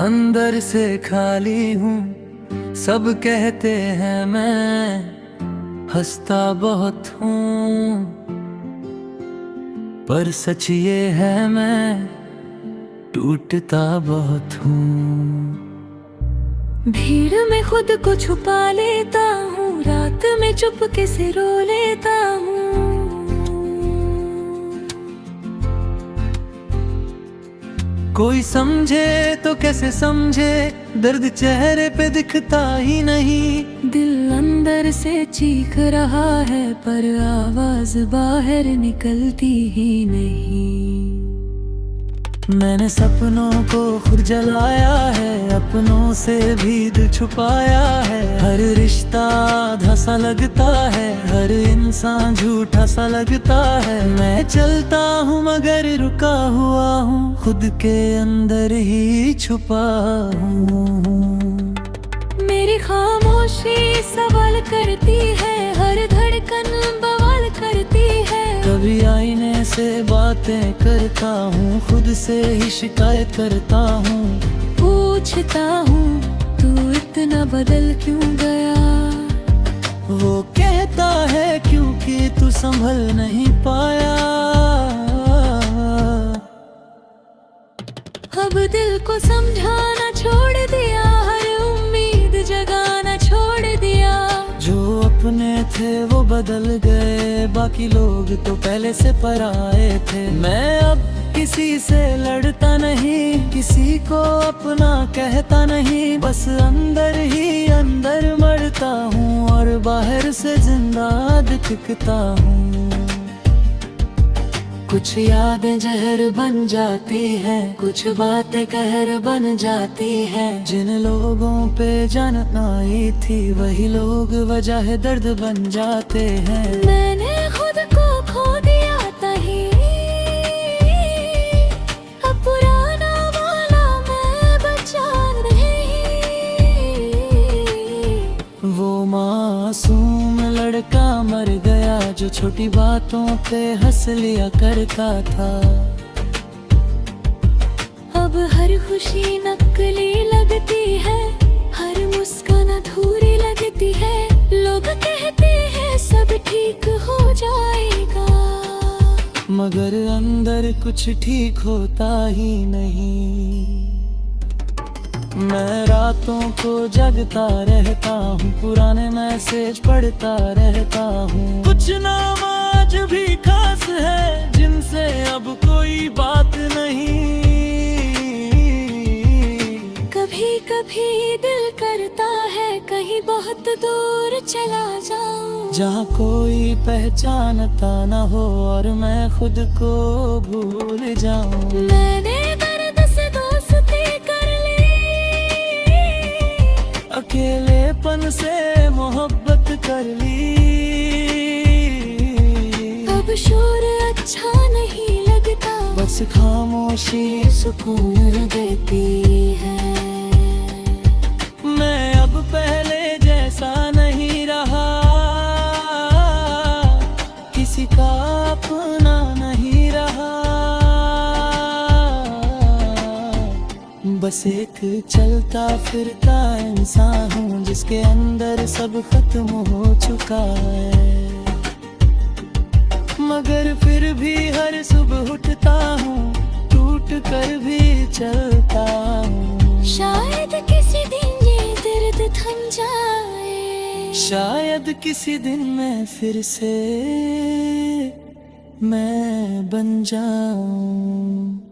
अंदर से खाली हूँ, सब कहते हैं मैं हंसता बहुत हूँ, पर सच ये है मैं टूटता बहुत हूँ। भीड़ में खुद को छुपा लेता हूँ, रात में चुपके से रो लेता हूँ। कोई समझे तो कैसे समझे, दर्द चेहरे पे दिखता ही नहीं। दिल अंदर से चीख रहा है, पर आवाज बाहर निकलती ही नहीं। मैंने सपनों को खुद जलाया है, अपनों से भी दिल छुपाया है। हर रिश्ता आधा सा लगता है, हर इंसान झूठा सा लगता है। मैं चलता हूँ मगर रुका हुआ हूँ, खुद के अंदर ही छुपा हूँ। मेरी खामोशी सवाल करती है, हर धड़कन बवाल करती है। कभी आईने से बातें करता हूँ, खुद से ही शिकायत करता हूँ। पूछता हूँ तू इतना बदल क्यों गया। वो कहता है क्योंकि तू संभल नहीं पाया। अब दिल को समझाना छोड़ दिया, हर उम्मीद जगाना छोड़ दिया। जो अपने थे वो बदल गए, बाकी लोग तो पहले से पराए थे। मैं अब किसी से लड़ता नहीं, किसी को अपना कहता नहीं। बस अंदर ही अंदर मरता हूँ, और बाहर से जिंदा दिखता हूँ। कुछ यादें जहर बन जाती हैं, कुछ बातें कहर बन जाती हैं। जिन लोगों पे जान आई थी, वही लोग वजह दर्द बन जाते हैं। मैंने खुद को खो दिया तही, अब पुराना वाला मैं बचा नहीं। वो मासूम लड़का मर गया, जो छोटी बातों पे हंस लिया करता था। अब हर खुशी नकली लगती है, हर मुस्कान अधूरी लगती है। लोग कहते हैं सब ठीक हो जाएगा, मगर अंदर कुछ ठीक होता ही नहीं। मैं रातों को जगता रहता हूँ, पुराने मैसेज पढ़ता रहता हूँ। कुछ नाम आज भी खास है, जिनसे अब कोई बात नहीं। कभी कभी दिल करता है कहीं बहुत दूर चला जाऊं, जहाँ कोई पहचानता न हो और मैं खुद को भूल जाऊं। मैंने दर्द से दोस्ती कर ली, अकेलेपन से मोहब्बत कर ली। अब शोर अच्छा नहीं लगता, बस खामोशी सुकून देती है। मैं अब पहले जैसा नहीं रहा, किसी का अपना नहीं रहा। बस एक चलता फिरता इंसान हूँ, जिसके अंदर सब खत्म हो चुका है। मगर फिर भी हर सुबह उठता हूँ, टूट कर भी चलता हूँ। शायद किसी दिन ये दर्द थम जाए, शायद किसी दिन मैं फिर से मैं बन जाऊं।